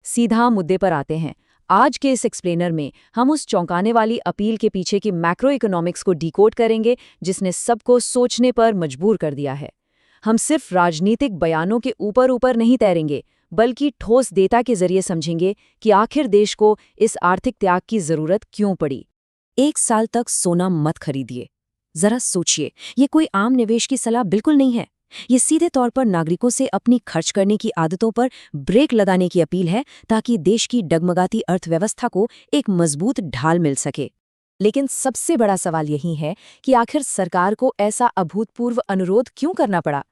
सीधा मुद्दे पर आते हैं। आज के इस एक्सप्लेनर में हम उस चौंकाने वाली अपील के पीछे की मैक्रो इकोनॉमिक्स को डिकोड करेंगे जिसने सबको सोचने पर मजबूर कर दिया है। हम सिर्फ राजनीतिक बयानों के ऊपर ऊपर नहीं तैरेंगे, बल्कि ठोस डेटा के जरिए समझेंगे कि आखिर देश को इस आर्थिक त्याग की जरूरत क्यों पड़ी। 1 साल तक सोना मत खरीदिए। जरा सोचिए, ये कोई आम निवेश की सलाह बिल्कुल नहीं है। ये सीधे तौर पर नागरिकों से अपनी खर्च करने की आदतों पर ब्रेक लगाने की अपील है, ताकि देश की डगमगाती अर्थव्यवस्था को एक मजबूत ढाल मिल सके। लेकिन सबसे बड़ा सवाल यही है कि आखिर सरकार को ऐसा अभूतपूर्व अनुरोध क्यों करना पड़ा।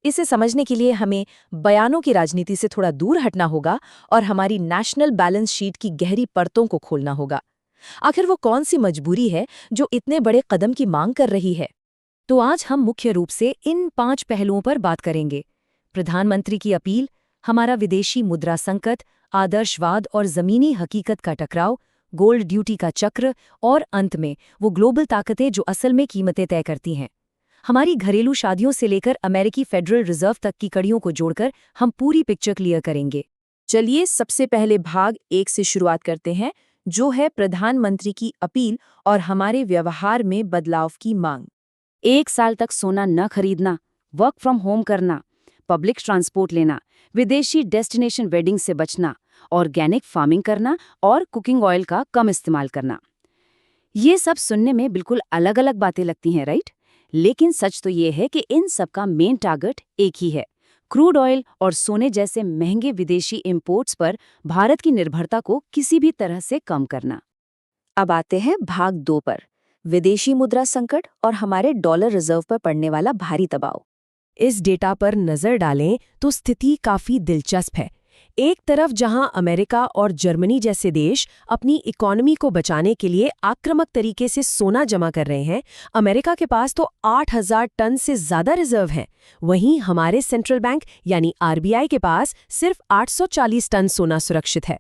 इसे समझने के लिए हमें बयानों की राजनीति से थोड़ा दूर हटना होगा और हमारी नेशनल बैलेंस शीट की गहरी परतों को खोलना होगा। आखिर वो कौन सी मजबूरी है जो इतने बड़े कदम की मांग कर रही है। तो आज हम मुख्य रूप से इन 5 पहलुओं पर बात करेंगे। प्रधानमंत्री की अपील, हमारा विदेशी मुद्रा संकट, आदर्शवाद और जमीनी हकीकत का टकराव, गोल्ड ड्यूटी का चक्र और अंत में वो ग्लोबल ताकतें जो असल में कीमतें तय करती हैं। हमारी घरेलू शादियों से लेकर अमेरिकी फेडरल रिजर्व तक की कड़ियों को जोड़कर हम पूरी पिक्चर क्लियर करेंगे। चलिए सबसे पहले भाग 1 से शुरुआत करते हैं, जो है प्रधानमंत्री की अपील और हमारे व्यवहार में बदलाव की मांग। 1 साल तक सोना न खरीदना, वर्क फ्रॉम होम करना, पब्लिक ट्रांसपोर्ट लेना, विदेशी डेस्टिनेशन वेडिंग से बचना, ऑर्गेनिक फार्मिंग करना और कुकिंग ऑयल का कम इस्तेमाल करना। ये सब सुनने में बिल्कुल अलग अलग बातें लगती हैं, राइट? लेकिन सच तो ये है कि इन सब का मेन टारगेट एक ही है, क्रूड ऑयल और सोने जैसे महंगे विदेशी इंपोर्ट्स पर भारत की निर्भरता को किसी भी तरह से कम करना। अब आते हैं भाग 2 पर, विदेशी मुद्रा संकट और हमारे डॉलर रिजर्व पर पड़ने वाला भारी दबाव। इस डेटा पर नजर डालें तो स्थिति काफी दिलचस्प है। एक तरफ जहां अमेरिका और जर्मनी जैसे देश अपनी इकोनॉमी को बचाने के लिए आक्रामक तरीके से सोना जमा कर रहे हैं, अमेरिका के पास तो 8,000 टन से ज्यादा रिजर्व हैं। वहीं हमारे सेंट्रल बैंक यानी आरबीआई के पास सिर्फ 840 टन सोना सुरक्षित है।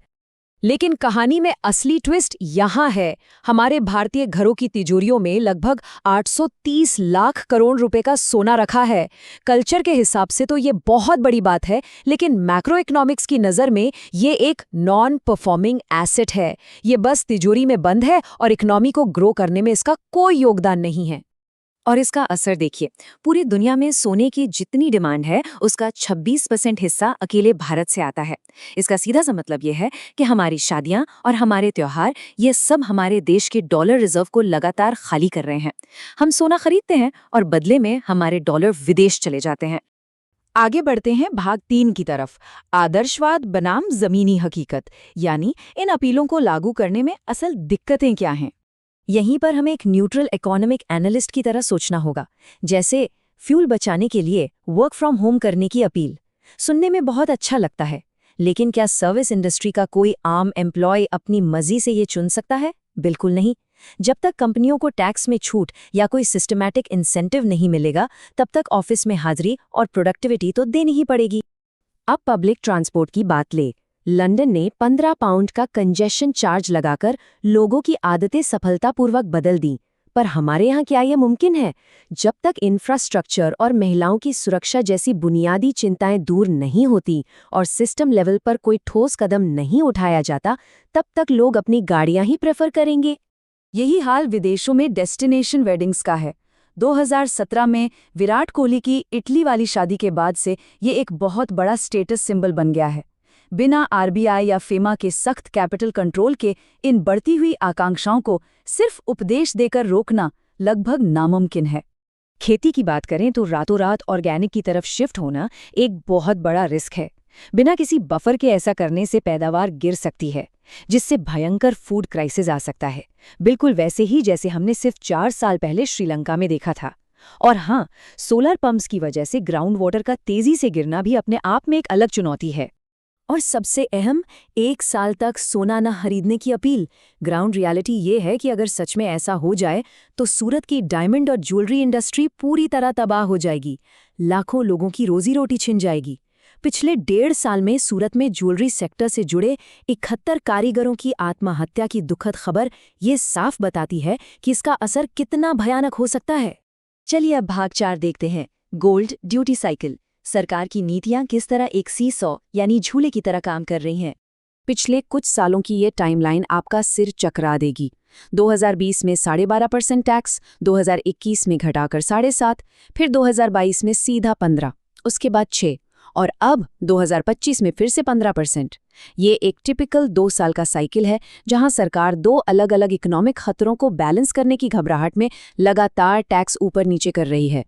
लेकिन कहानी में असली ट्विस्ट यहाँ है। हमारे भारतीय घरों की तिजोरियों में लगभग 830 लाख करोड़ रुपए का सोना रखा है। कल्चर के हिसाब से तो ये बहुत बड़ी बात है, लेकिन मैक्रो इकोनॉमिक्स की नज़र में ये एक नॉन परफॉर्मिंग एसेट है। ये बस तिजोरी में बंद है और इकोनॉमी को ग्रो करने में इसका कोई योगदान नहीं है। और इसका असर देखिए, पूरी दुनिया में सोने की जितनी डिमांड है उसका 26% हिस्सा अकेले भारत से आता है। इसका सीधा सा मतलब ये है कि हमारी शादियां और हमारे त्योहार, ये सब हमारे देश के डॉलर रिजर्व को लगातार खाली कर रहे हैं। हम सोना खरीदते हैं और बदले में हमारे डॉलर विदेश चले जाते हैं। आगे बढ़ते हैं भाग 3 की तरफ, आदर्शवाद बनाम जमीनी हकीकत, यानी इन अपीलों को लागू करने में असल दिक्कतें क्या हैं। यहीं पर हमें एक न्यूट्रल इकोनॉमिक एनालिस्ट की तरह सोचना होगा। जैसे फ्यूल बचाने के लिए वर्क फ्रॉम होम करने की अपील सुनने में बहुत अच्छा लगता है, लेकिन क्या सर्विस इंडस्ट्री का कोई आम एम्प्लॉय अपनी मर्जी से ये चुन सकता है? बिल्कुल नहीं। जब तक कंपनियों को टैक्स में छूट या कोई सिस्टमैटिक इंसेंटिव नहीं मिलेगा, तब तक ऑफिस में हाजिरी और प्रोडक्टिविटी तो देनी ही पड़ेगी। अब पब्लिक ट्रांसपोर्ट की बात ले। लंदन ने 15 पाउंड का कंजेशन चार्ज लगाकर लोगों की आदतें सफलतापूर्वक बदल दी, पर हमारे यहाँ क्या यह मुमकिन है? जब तक इंफ्रास्ट्रक्चर और महिलाओं की सुरक्षा जैसी बुनियादी चिंताएं दूर नहीं होती और सिस्टम लेवल पर कोई ठोस कदम नहीं उठाया जाता, तब तक लोग अपनी गाड़ियां ही प्रेफर करेंगे। यही हाल विदेशों में डेस्टिनेशन वेडिंग्स का है। 2017 में विराट कोहली की इटली वाली शादी के बाद से ये एक बहुत बड़ा स्टेटस सिंबल बन गया है। बिना आरबीआई या फेमा के सख्त कैपिटल कंट्रोल के इन बढ़ती हुई आकांक्षाओं को सिर्फ उपदेश देकर रोकना लगभग नामुमकिन है। खेती की बात करें तो रातों रात ऑर्गेनिक की तरफ शिफ्ट होना एक बहुत बड़ा रिस्क है। बिना किसी बफर के ऐसा करने से पैदावार गिर सकती है, जिससे भयंकर फूड क्राइसिस आ सकता है, बिल्कुल वैसे ही जैसे हमने सिर्फ 4 साल पहले श्रीलंका में देखा था। और हाँ, सोलर पंप्स की वजह से ग्राउंड वाटर का तेजी से गिरना भी अपने आप में एक अलग चुनौती है। और सबसे अहम, 1 साल तक सोना न खरीदने की अपील। ग्राउंड रियलिटी ये है कि अगर सच में ऐसा हो जाए तो सूरत की डायमंड और ज्वेलरी इंडस्ट्री पूरी तरह तबाह हो जाएगी। लाखों लोगों की रोजी रोटी छिन जाएगी। पिछले 1.5 साल में सूरत में ज्वेलरी सेक्टर से जुड़े 71 कारीगरों की आत्महत्या की दुखद खबर ये साफ बताती है कि इसका असर कितना भयानक हो सकता है। चलिए अब भाग 4 देखते हैं, गोल्ड ड्यूटी साइकिल। सरकार की नीतियां किस तरह एक सीसॉ यानी झूले की तरह काम कर रही हैं। पिछले कुछ सालों की ये टाइमलाइन आपका सिर चकरा देगी। 2020 में 12.5% टैक्स, 2021 में घटाकर 7.5%, फिर 2022 में सीधा 15%, उसके बाद 6%, और अब 2025 में फिर से 15%। ये एक टिपिकल 2 साल का साइकिल है जहां सरकार 2 अलग-अलग इकोनॉमिक खतरों को बैलेंस करने की घबराहट में लगातार टैक्स ऊपर नीचे कर रही है।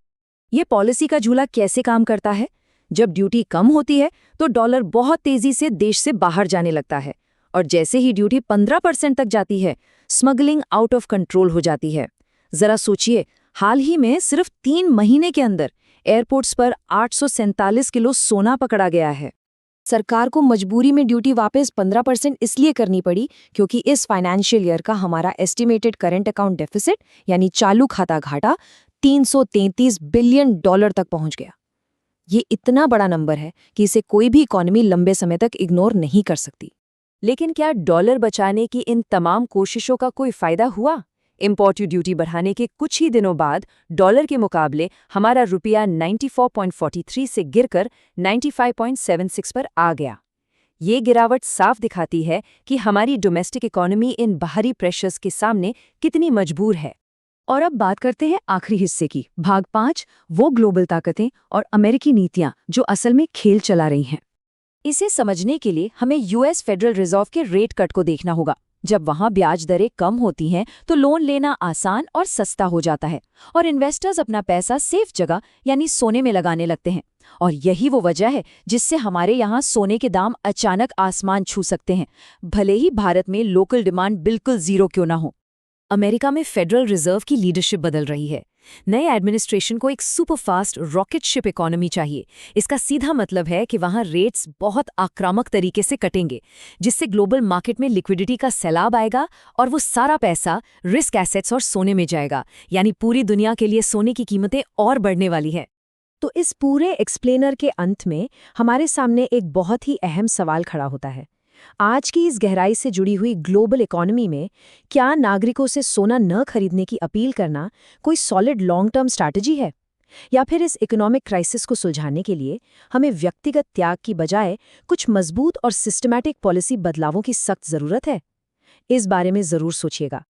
ये पॉलिसी का झूला कैसे काम करता है? जब ड्यूटी कम होती है तो डॉलर बहुत तेजी से देश से बाहर जाने लगता है, और जैसे ही ड्यूटी 15% तक जाती है, स्मगलिंग आउट ऑफ कंट्रोल हो जाती है। जरा सोचिए, हाल ही में सिर्फ 3 महीने के अंदर एयरपोर्ट्स पर 847 किलो सोना पकड़ा गया है। सरकार को मजबूरी में ड्यूटी वापस 15% इसलिए करनी पड़ी क्योंकि इस फाइनेंशियल ईयर का हमारा एस्टिमेटेड करंट अकाउंट डेफिसिट यानी चालू खाता घाटा 333 बिलियन डॉलर तक पहुंच गया। ये इतना बड़ा नंबर है कि इसे कोई भी इकोनॉमी लंबे समय तक इग्नोर नहीं कर सकती। लेकिन क्या डॉलर बचाने की इन तमाम कोशिशों का कोई फायदा हुआ? इम्पोर्ट ड्यूटी बढ़ाने के कुछ ही दिनों बाद डॉलर के मुकाबले हमारा रुपया 94.43 से गिरकर 95.76 पर आ गया। ये गिरावट साफ दिखाती है कि हमारी डोमेस्टिक इकोनॉमी इन बाहरी प्रेशर्स के सामने कितनी मजबूर है। और अब बात करते हैं आखिरी हिस्से की, भाग 5, वो ग्लोबल ताकतें और अमेरिकी नीतियां जो असल में खेल चला रही हैं। इसे समझने के लिए हमें यूएस फेडरल रिजर्व के रेट कट को देखना होगा। जब वहां ब्याज दरें कम होती हैं तो लोन लेना आसान और सस्ता हो जाता है, और इन्वेस्टर्स अपना पैसा सेफ जगह यानी सोने में लगाने लगते हैं। और यही वो वजह है जिससे हमारे यहाँ सोने के दाम अचानक आसमान छू सकते हैं, भले ही भारत में लोकल डिमांड बिल्कुल जीरो क्यों ना हो। अमेरिका में फेडरल रिजर्व की लीडरशिप बदल रही है। नए एडमिनिस्ट्रेशन को एक सुपरफास्ट रॉकेट शिप इकोनॉमी चाहिए। इसका सीधा मतलब है कि वहां रेट्स बहुत आक्रामक तरीके से कटेंगे, जिससे ग्लोबल मार्केट में लिक्विडिटी का सैलाब आएगा और वो सारा पैसा रिस्क एसेट्स और सोने में जाएगा, यानी पूरी दुनिया के लिए सोने की कीमतें और बढ़ने वाली है। तो इस पूरे एक्सप्लेनर के अंत में हमारे सामने एक बहुत ही अहम सवाल खड़ा होता है। आज की इस गहराई से जुड़ी हुई ग्लोबल इकोनॉमी में क्या नागरिकों से सोना न खरीदने की अपील करना कोई सॉलिड लॉन्ग टर्म स्ट्रैटेजी है, या फिर इस इकोनॉमिक क्राइसिस को सुलझाने के लिए हमें व्यक्तिगत त्याग की बजाय कुछ मजबूत और सिस्टमैटिक पॉलिसी बदलावों की सख्त जरूरत है? इस बारे में जरूर सोचिएगा।